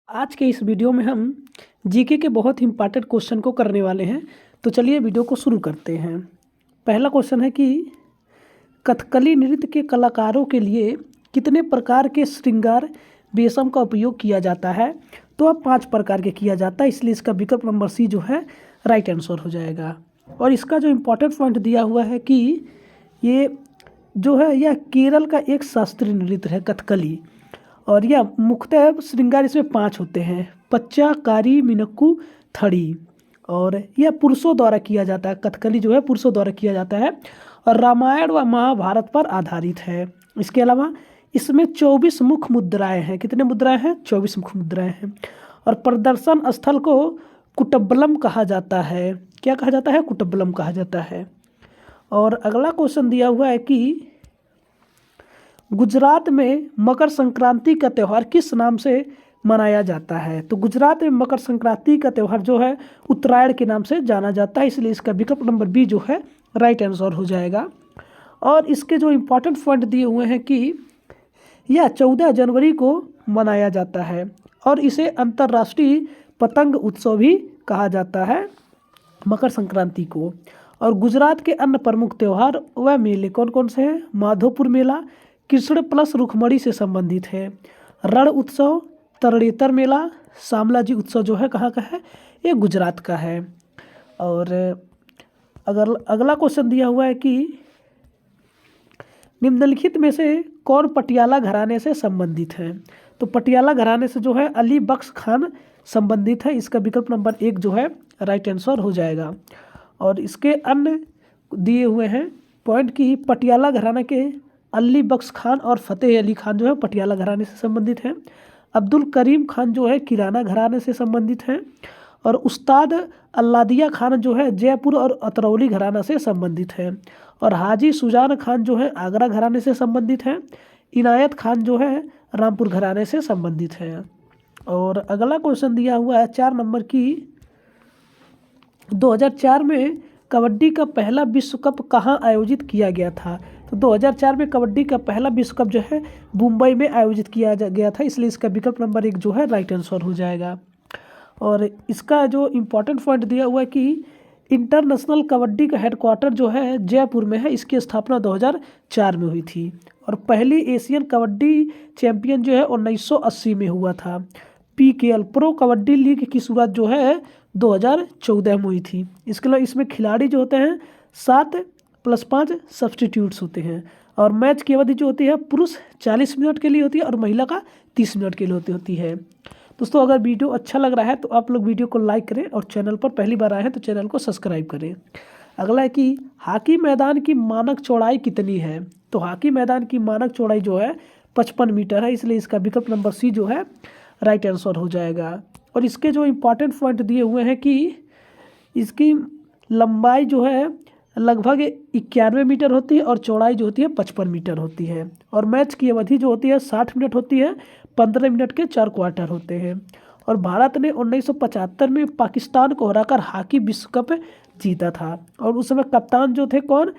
आज के इस वीडियो में हम जीके के बहुत इंपॉर्टेंट क्वेश्चन को करने वाले हैं। तो चलिए वीडियो को शुरू करते हैं। पहला क्वेश्चन है कि कथकली नृत्य के कलाकारों के लिए कितने प्रकार के श्रृंगार वेशम का उपयोग किया जाता है। तो अब 5 प्रकार के किया जाता है, इसलिए इसका विकल्प नंबर सी जो है राइट आंसर हो जाएगा। और इसका जो इम्पोर्टेंट पॉइंट दिया हुआ है कि ये जो है यह केरल का एक शास्त्रीय नृत्य है कथकली, और यह मुख्यतः श्रृंगार इसमें 5 होते हैं: पच्चा, कारी, मिनक्कू, थड़ी। और यह पुरुषों द्वारा किया जाता है, कथकली जो है पुरुषों द्वारा किया जाता है और रामायण व महाभारत पर आधारित है। इसके अलावा इसमें 24 मुख्य मुद्राएं हैं। कितने मुद्राएं हैं? 24 मुख्य मुद्राएं हैं। और प्रदर्शन स्थल को कुटबलम कहा जाता है। क्या कहा जाता है? कुटबलम कहा जाता है। और अगला क्वेश्चन दिया हुआ है कि गुजरात में मकर संक्रांति का त्यौहार किस नाम से मनाया जाता है। तो गुजरात में मकर संक्रांति का त्यौहार जो है उत्तरायण के नाम से जाना जाता है, इसलिए इसका विकल्प नंबर बी जो है राइट आंसर हो जाएगा। और इसके जो इम्पोर्टेंट पॉइंट दिए हुए हैं कि यह 14 जनवरी को मनाया जाता है और इसे अंतर्राष्ट्रीय पतंग उत्सव भी कहा जाता है मकर संक्रांति को। और गुजरात के अन्य प्रमुख त्यौहार व मेले कौन कौन से हैं? माधोपुर मेला कृष्ण प्लस रुक्मणी से संबंधित है, रण उत्सव, तरणेतर मेला, शामलाजी उत्सव जो है कहाँ का है? ये गुजरात का है। और अगर अगला क्वेश्चन दिया हुआ है कि निम्नलिखित में से कौन पटियाला घराने से संबंधित है। तो पटियाला घराने से जो है अली बख्श खान संबंधित है, इसका विकल्प नंबर 1 जो है राइट आंसर हो जाएगा। और इसके अन्य दिए हुए हैं पॉइंट कि पटियाला घराना के अली बख्श खान और फतेह अली खान जो है पटियाला घराने से संबंधित हैं। अब्दुल करीम खान जो है किराना घराने से संबंधित हैं। और उस्ताद अल्लादिया खान जो है जयपुर और अतरौली घराना से संबंधित हैं। और हाजी सुजान खान जो है आगरा घराने से संबंधित हैं। इनायत खान जो है रामपुर घराने से संबंधित हैं। और अगला क्वेश्चन दिया हुआ है 4 नंबर की 2004 में कबड्डी का पहला विश्व कप कहाँ आयोजित किया गया था। तो 2004 में कबड्डी का पहला विश्व कप जो है मुंबई में आयोजित किया गया था, इसलिए इसका विकल्प नंबर 1 जो है राइट आंसर हो जाएगा। और इसका जो इम्पोर्टेंट पॉइंट दिया हुआ है कि इंटरनेशनल कबड्डी का हेडक्वार्टर जो है जयपुर में है, इसकी स्थापना 2004 में हुई थी। और पहली एशियन कबड्डी चैंपियन जो है 1980 में हुआ था। PKL प्रो कबड्डी लीग की शुरुआत जो है 2014 में हुई थी। इसके अलावा इसमें खिलाड़ी जो होते हैं 7+5 सब्सटीट्यूट्स होते हैं। और मैच की अवधि जो होती है पुरुष 40 मिनट के लिए होती है और महिला का 30 मिनट के लिए होती है। दोस्तों, अगर वीडियो अच्छा लग रहा है तो आप लोग वीडियो को लाइक करें और चैनल पर पहली बार आए हैं तो चैनल को सब्सक्राइब करें। अगला है कि हॉकी मैदान की मानक चौड़ाई कितनी है। तो हॉकी मैदान की मानक चौड़ाई जो है 55 मीटर है, इसलिए इसका विकल्प नंबर सी जो है राइट आंसर हो जाएगा। और इसके जो इम्पोर्टेंट पॉइंट दिए हुए हैं कि इसकी लंबाई जो है लगभग 91 मीटर होती है और चौड़ाई जो होती है 55 मीटर होती है। और मैच की अवधि जो होती है 60 मिनट होती है, 15 मिनट के 4 क्वार्टर होते हैं। और भारत ने 1975 में पाकिस्तान को हराकर हॉकी विश्व कप जीता था। और उस समय कप्तान जो थे कौन?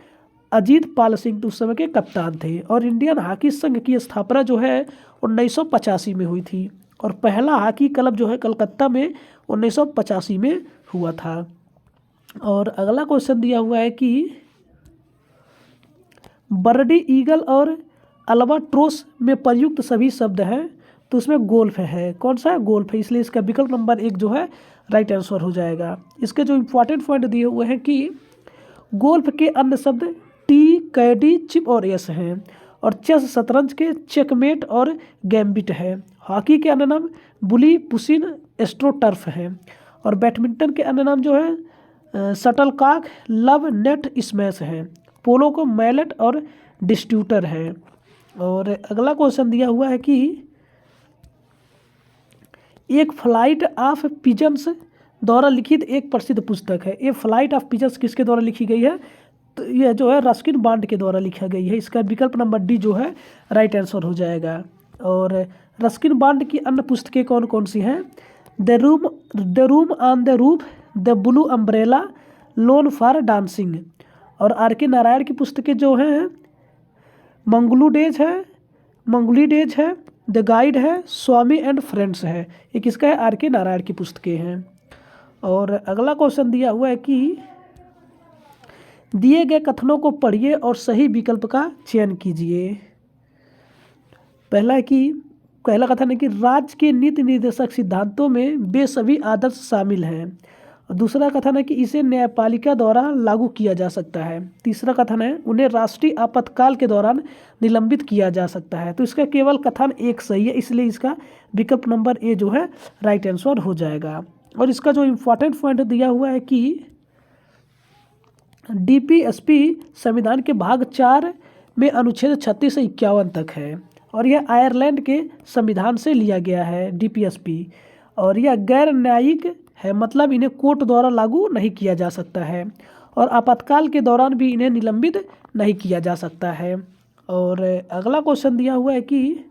अजीत पाल सिंह उस समय के कप्तान थे। और इंडियन हॉकी संघ की स्थापना जो है 1985 में हुई थी। और पहला हॉकी क्लब जो है कलकत्ता में 1985 में हुआ था। और अगला क्वेश्चन दिया हुआ है कि बर्डी ईगल और अल्बाट्रोस में प्रयुक्त सभी शब्द हैं, तो उसमें गोल्फ है। कौन सा है? गोल्फ है, इसलिए इसका विकल्प नंबर 1 जो है राइट आंसर हो जाएगा। इसके जो इम्पोर्टेंट पॉइंट दिए हुए हैं कि गोल्फ के अन्य शब्द टी, कैडी, चिप और एस हैं। और चेस शतरंज के चेकमेट और गैम्बिट है। हॉकी के अन्य नाम बुली, पुशिन, एस्ट्रोटर्फ है। और बैडमिंटन के अन्य नाम जो है शटलकॉक, लव, नेट, स्मैश है। पोलो को मैलेट और डिस्ट्यूटर है। और अगला क्वेश्चन दिया हुआ है कि एक फ्लाइट ऑफ पिजन्स द्वारा लिखित एक प्रसिद्ध पुस्तक है। ये फ्लाइट ऑफ पिजन्स किसके द्वारा लिखी गई है? तो यह जो है रस्किन बॉन्ड के द्वारा लिखा गई है, इसका विकल्प नंबर डी जो है राइट आंसर हो जाएगा। और रस्किन बॉन्ड की अन्य पुस्तकें कौन कौन सी हैं? The room on the roof, the blue umbrella, loan for dancing. और RK नारायण की पुस्तकें जो हैं मंगलू डेज है, द गाइड है, स्वामी एंड फ्रेंड्स है। ये किसका है? आर के नारायण की पुस्तकें हैं। और अगला क्वेश्चन दिया हुआ है कि दिए गए कथनों को पढ़िए और सही विकल्प का चयन कीजिए। पहला कथन है कि राज्य के नीति निर्देशक सिद्धांतों में वे सभी आदर्श शामिल हैं। और दूसरा कथन है कि इसे न्यायपालिका द्वारा लागू किया जा सकता है। तीसरा कथन है उन्हें राष्ट्रीय आपातकाल के दौरान निलंबित किया जा सकता है। तो इसका केवल कथन एक सही है, इसलिए इसका विकल्प नंबर ए जो है राइट आंसर हो जाएगा। और इसका जो इम्पोर्टेंट पॉइंट दिया हुआ है कि डीपीएसपी संविधान के भाग 4 में अनुच्छेद 36 से 51 तक है और यह आयरलैंड के संविधान से लिया गया है डीपीएसपी। और यह गैर न्यायिक है, मतलब इन्हें कोर्ट द्वारा लागू नहीं किया जा सकता है और आपातकाल के दौरान भी इन्हें निलंबित नहीं किया जा सकता है। और अगला क्वेश्चन दिया हुआ है कि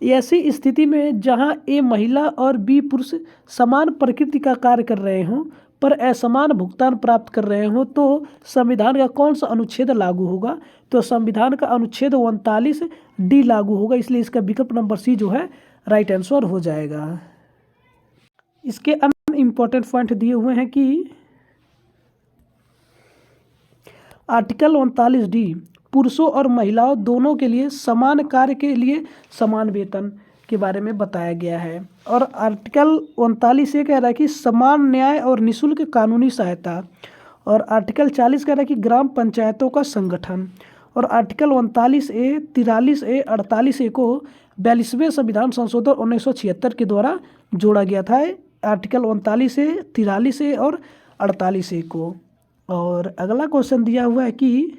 ऐसी स्थिति में जहां ए महिला और बी पुरुष समान प्रकृति का कार्य कर रहे हों पर असमान भुगतान प्राप्त कर रहे हों तो संविधान का कौन सा अनुच्छेद लागू होगा? तो संविधान का अनुच्छेद 39 डी लागू होगा, इसलिए इसका विकल्प नंबर सी जो है राइट आंसर हो जाएगा। इसके अन्य इम्पोर्टेंट पॉइंट दिए हुए हैं कि आर्टिकल 39 डी पुरुषों और महिलाओं दोनों के लिए समान कार्य के लिए समान वेतन के बारे में बताया गया है। और आर्टिकल 39 ये कह रहा है कि समान न्याय और निःशुल्क कानूनी सहायता। और आर्टिकल 40 कह रहा है कि ग्राम पंचायतों का संगठन। और आर्टिकल 39A, 43A, 48A को 42वें संविधान संशोधन 1976 के द्वारा जोड़ा गया था। आर्टिकल 39A, 43A और 48A को। और अगला क्वेश्चन दिया हुआ है कि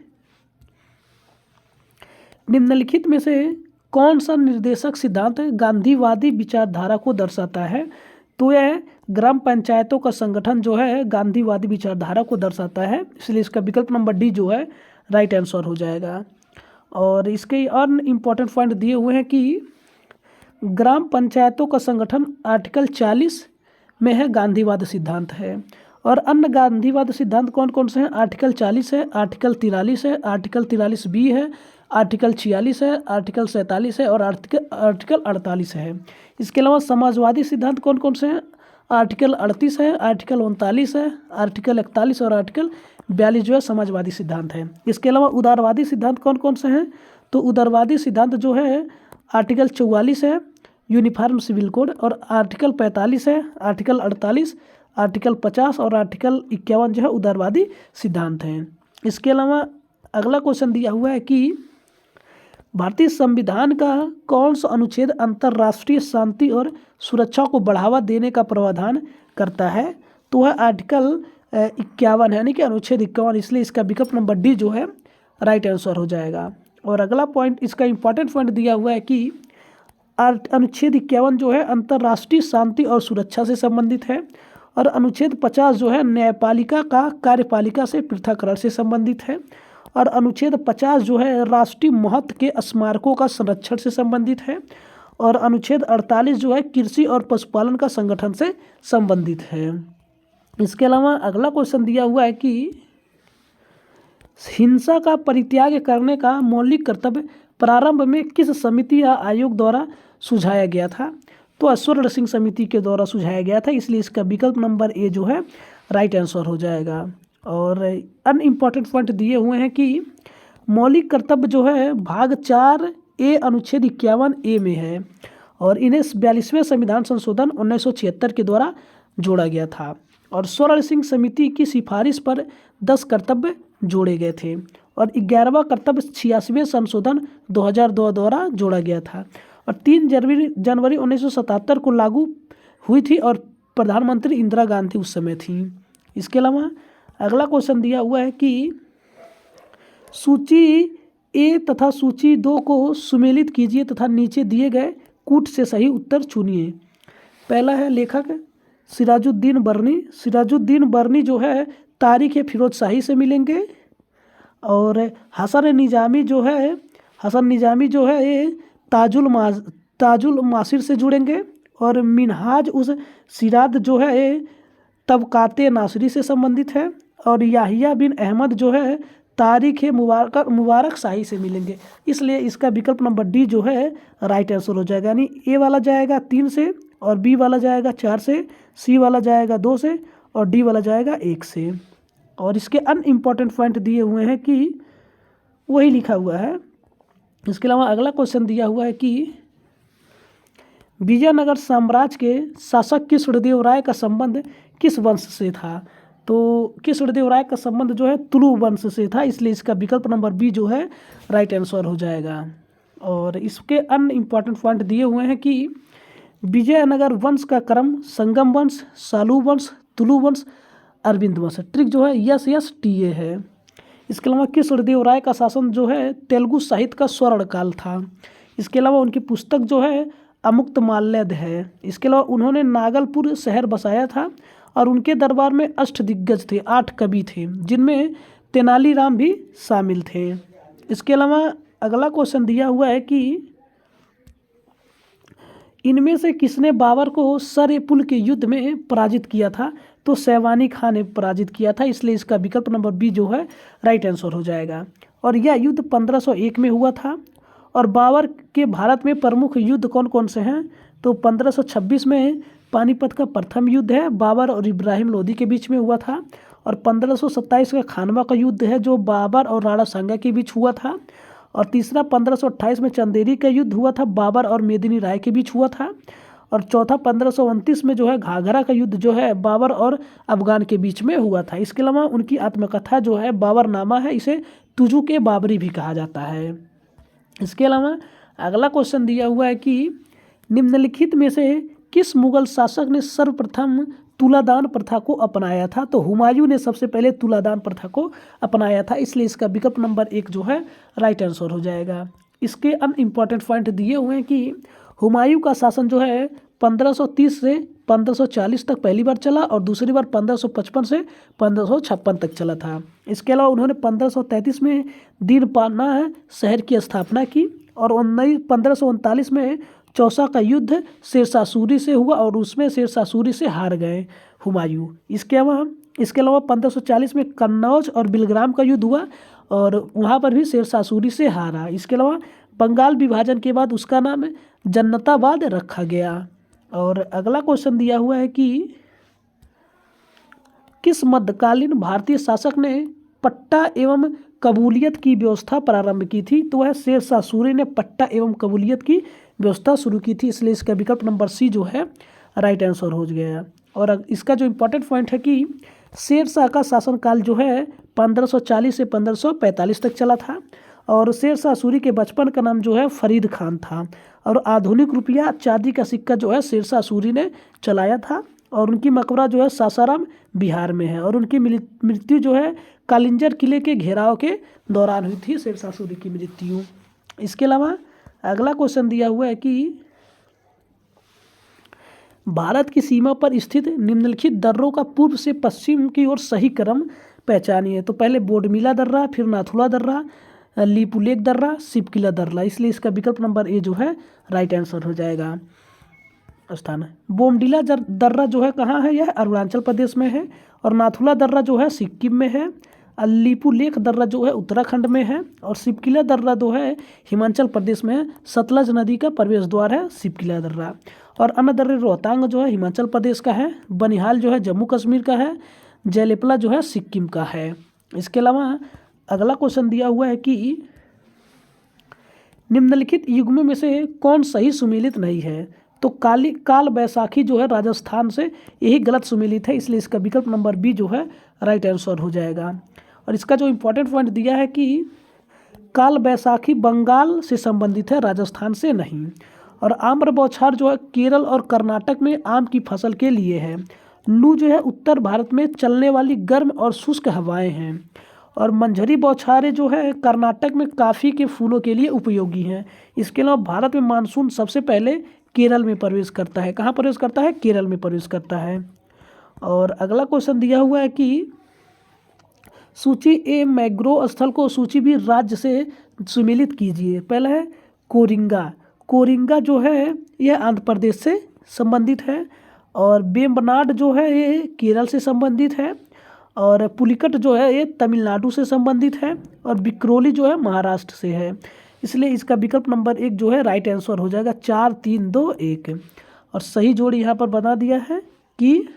निम्नलिखित में से कौन सा निर्देशक सिद्धांत गांधीवादी विचारधारा को दर्शाता है? तो यह ग्राम पंचायतों का संगठन जो है गांधीवादी विचारधारा को दर्शाता है, इसलिए इसका विकल्प नंबर डी जो है राइट आंसर हो जाएगा। और इसके और इम्पोर्टेंट पॉइंट दिए हुए हैं कि ग्राम पंचायतों का संगठन आर्टिकल 40 में है, गांधीवाद सिद्धांत है। और अन्य गांधीवाद सिद्धांत कौन कौन से हैं? आर्टिकल 40 है, आर्टिकल 43 है, आर्टिकल 43B है, आर्टिकल 46 है, आर्टिकल 47 है और आर्टिकल 48 है। इसके अलावा समाजवादी सिद्धांत कौन कौन से हैं? आर्टिकल 38 है, आर्टिकल 39 है, आर्टिकल 41 और आर्टिकल 42 जो है समाजवादी सिद्धांत है। इसके अलावा उदारवादी सिद्धांत कौन कौन से हैं? तो उदारवादी सिद्धांत जो है आर्टिकल 44 है, यूनिफॉर्म सिविल कोड, और आर्टिकल 45 है, आर्टिकल 48, आर्टिकल 50 और आर्टिकल 51 जो है उदारवादी सिद्धांत हैं। इसके अलावा अगला क्वेश्चन दिया हुआ है कि भारतीय संविधान का कौन सा अनुच्छेद अंतर्राष्ट्रीय शांति और सुरक्षा को बढ़ावा देने का प्रावधान करता है? तो वह आर्टिकल 51 है, यानी कि अनुच्छेद 51, इसलिए इसका विकल्प नंबर डी जो है राइट आंसर हो जाएगा। और अगला पॉइंट, इसका इम्पोर्टेंट पॉइंट दिया हुआ है कि अनुच्छेद 51 जो है अंतर्राष्ट्रीय शांति और सुरक्षा से संबंधित है और अनुच्छेद 50 जो है न्यायपालिका का कार्यपालिका से पृथककरण से संबंधित है और अनुच्छेद 50 जो है राष्ट्रीय महत्व के स्मारकों का संरक्षण से संबंधित है और अनुच्छेद 48 जो है कृषि और पशुपालन का संगठन से संबंधित है। इसके अलावा अगला क्वेश्चन दिया हुआ है कि हिंसा का परित्याग करने का मौलिक कर्तव्य प्रारंभ में किस समिति या आयोग द्वारा सुझाया गया था? तो स्वर्ण सिंह समिति के द्वारा सुझाया गया था, इसलिए इसका विकल्प नंबर ए जो है राइट आंसर हो जाएगा। और अन्य इम्पॉर्टेंट पॉइंट दिए हुए हैं कि मौलिक कर्तव्य जो है भाग 4A अनुच्छेद 51A में है और इन्हें 42वें संविधान संशोधन 1976 के द्वारा जोड़ा गया था और स्वर्ण सिंह समिति की सिफारिश पर 10 कर्तव्य जोड़े गए थे और 11वां कर्तव्य 86वें संशोधन 2002 द्वारा जोड़ा गया था और 3 जनवरी 1977 को लागू हुई थी और प्रधानमंत्री इंदिरा गांधी उस समय थी। इसके अलावा अगला क्वेश्चन दिया हुआ है कि सूची ए तथा सूची 2 को सुमेलित कीजिए तथा नीचे दिए गए कूट से सही उत्तर चुनिए। पहला है लेखक सिराजुद्दीन बर्नी। सिराजुद्दीन बर्नी जो है तारीख फिरोज शाही से मिलेंगे और हसन निजामी जो है ये ताजुल मासिर से जुड़ेंगे और मिनहाज उस सिराद जो है ये तबकाते नासरी से संबंधित है और याहिया बिन अहमद जो है तारीख मुबारक शाही से मिलेंगे। इसलिए इसका विकल्प नंबर डी जो है राइट आंसर हो जाएगा। यानी ए वाला जाएगा 3 से और बी वाला जाएगा 4 से, सी वाला जाएगा 2 से और डी वाला जाएगा 1 से। और इसके अनइम्पॉर्टेंट पॉइंट दिए हुए हैं कि वही लिखा हुआ है। इसके अलावा अगला क्वेश्चन दिया हुआ है कि विजयनगर साम्राज्य के शासक कृष्णदेव राय का संबंध किस वंश से था। तो कृष्णदेव राय का संबंध जो है तुलु वंश से था, इसलिए इसका विकल्प नंबर बी जो है राइट आंसर हो जाएगा। और इसके अन्य इम्पॉर्टेंट पॉइंट दिए हुए हैं कि विजयनगर वंश का क्रम संगम वंश, सालू वंश, तुलु वंश, अरविंद वंश। ट्रिक जो है यस टी ए है। इसके अलावा कृष्णदेव राय का शासन जो है तेलुगु साहित्य का स्वर्ण काल था। इसके अलावा उनकी पुस्तक जो है अमुक्तमाल्यद है। इसके अलावा उन्होंने नागलपुर शहर बसाया था और उनके दरबार में अष्टदिग्गज थे, 8 कवि थे, जिनमें तेनालीराम भी शामिल थे। इसके अलावा अगला क्वेश्चन दिया हुआ है कि इनमें से किसने बाबर को सर-ए-पुल के युद्ध में पराजित किया था। तो सैवानी खान ने पराजित किया था, इसलिए इसका विकल्प नंबर बी जो है राइट आंसर हो जाएगा। और यह युद्ध 1501 में हुआ था। और बाबर के भारत में प्रमुख युद्ध कौन कौन से हैं। तो 1526 में पानीपत का प्रथम युद्ध है, बाबर और इब्राहिम लोदी के बीच में हुआ था। और 1527 का खानवा का युद्ध है, जो बाबर और राणा सांगा के बीच हुआ था। और तीसरा 1528 में चंदेरी का युद्ध हुआ था, बाबर और मेदिनी राय के बीच हुआ था। और चौथा 1529 में जो है घाघरा का युद्ध जो है बाबर और अफगान के बीच में हुआ था। इसके अलावा उनकी आत्मकथा जो है बाबरनामा है, इसे तुजू के बाबरी भी कहा जाता है। इसके अलावा अगला क्वेश्चन दिया हुआ है कि निम्नलिखित में से किस मुगल शासक ने सर्वप्रथम तुलादान प्रथा को अपनाया था। तो हुमायूं ने सबसे पहले तुलादान प्रथा को अपनाया था, इसलिए इसका विकल्प नंबर 1 जो है राइट आंसर हो जाएगा। इसके अनइम्पॉर्टेंट पॉइंट दिए हुए हैं कि हुमायूं का शासन जो है 1530 से 1540 तक पहली बार चला और दूसरी बार 1555 से 1556 तक चला था। इसके अलावा उन्होंने 1533 में दीनपाना शहर की स्थापना की और 1539 में चौसा का युद्ध शेरशाह सूरी से हुआ और उसमें शेरशाह सूरी से हार गए हुमायूं। इसके अलावा 1540 में कन्नौज और बिलग्राम का युद्ध हुआ और वहाँ पर भी शेरशाह सूरी से हारा। इसके अलावा बंगाल विभाजन के बाद उसका नाम जन्नताबाद रखा गया। और अगला क्वेश्चन दिया हुआ है कि किस मध्यकालीन भारतीय शासक ने पट्टा एवं कबूलियत की व्यवस्था प्रारंभ की थी। तो वह शेरशाह सूरी ने पट्टा एवं कबूलियत की व्यवस्था शुरू की थी, इसलिए इसका विकल्प नंबर सी जो है राइट आंसर हो गया। और इसका जो इम्पोर्टेंट पॉइंट है कि शेरशाह का शासनकाल जो है 1540 से 1545 तक चला था और शेरशाह सूरी के बचपन का नाम जो है फरीद खान था। और आधुनिक रुपया चांदी का सिक्का जो है शेरशाह सूरी ने चलाया था और उनकी मकबरा जो है सासाराम बिहार में है। और उनकी मृत्यु जो है कालिंजर किले के घेराव के दौरान हुई थी, शेरशाह सूरी की मृत्यु। इसके अलावा अगला क्वेश्चन दिया हुआ है कि भारत की सीमा पर स्थित निम्नलिखित दर्रों का पूर्व से पश्चिम की ओर सही क्रम पहचानिए। तो पहले बोडमिला दर्रा, फिर नाथुला दर्रा, लीपुलेक दर्रा, सिपकिला दर्रा, इसलिए इसका विकल्प नंबर ए जो है राइट आंसर हो जाएगा। स्थान बोमडिला दर्रा जो है कहाँ है, यह अरुणाचल प्रदेश में है। और नाथुला दर्रा जो है सिक्किम में है। लीपुलेक दर्रा जो है उत्तराखंड में है। और सिपकिला दर्रा जो है हिमाचल प्रदेश में है। सतलज नदी का प्रवेश द्वार है सिपकिला दर्रा। और अन्य दर्रे रोहतांग जो है हिमाचल प्रदेश का है, बनिहाल जो है जम्मू कश्मीर का है, जयलेपला जो है सिक्किम का है। इसके अलावा अगला क्वेश्चन दिया हुआ है कि निम्नलिखित युग्मों में से कौन सही सुमेलित नहीं है। तो काल बैसाखी जो है राजस्थान से यही गलत सुमेलित है, इसलिए इसका विकल्प नंबर बी जो है राइट आंसर हो जाएगा। और इसका जो इम्पोर्टेंट पॉइंट दिया है कि काल बैसाखी बंगाल से संबंधित है, राजस्थान से नहीं। और आम्र बौछार जो है केरल और कर्नाटक में आम की फसल के लिए है। लू जो है उत्तर भारत में चलने वाली गर्म और शुष्क हवाएं हैं। और मंझरी बौछारें जो है कर्नाटक में काफ़ी के फूलों के लिए उपयोगी हैं। इसके अलावा भारत में मानसून सबसे पहले केरल में प्रवेश करता है। कहाँ प्रवेश करता है, केरल में प्रवेश करता है। और अगला क्वेश्चन दिया हुआ है कि सूची ए मैग्रो स्थल को सूची बी राज्य से सुमेलित कीजिए। पहला है कोरिंगा। कोरिंगा जो है यह आंध्र प्रदेश से संबंधित है। और वेम्बनाड जो है ये केरल से संबंधित है। और पुलिकट जो है ये तमिलनाडु से संबंधित है और विक्रोली जो है महाराष्ट्र से है। इसलिए इसका विकल्प नंबर 1 जो है राइट आंसर हो जाएगा 4 3 2 1। और सही जोड़ी यहाँ पर बता दिया है कि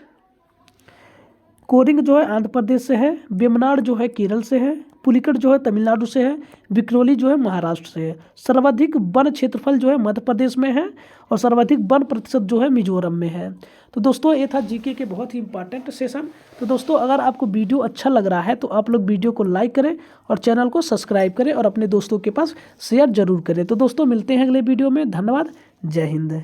कोरिंग जो है आंध्र प्रदेश से है, वेमनाड जो है केरल से है, पुलिकट जो है तमिलनाडु से है, विक्रोली जो है महाराष्ट्र से है। सर्वाधिक वन क्षेत्रफल जो है मध्य प्रदेश में है और सर्वाधिक वन प्रतिशत जो है मिजोरम में है। तो दोस्तों ये था जीके के बहुत ही इंपॉर्टेंट सेशन। तो दोस्तों अगर आपको वीडियो अच्छा लग रहा है तो आप लोग वीडियो को लाइक करें और चैनल को सब्सक्राइब करें और अपने दोस्तों के पास शेयर जरूर करें। तो दोस्तों मिलते हैं अगले वीडियो में। धन्यवाद। जय हिंद।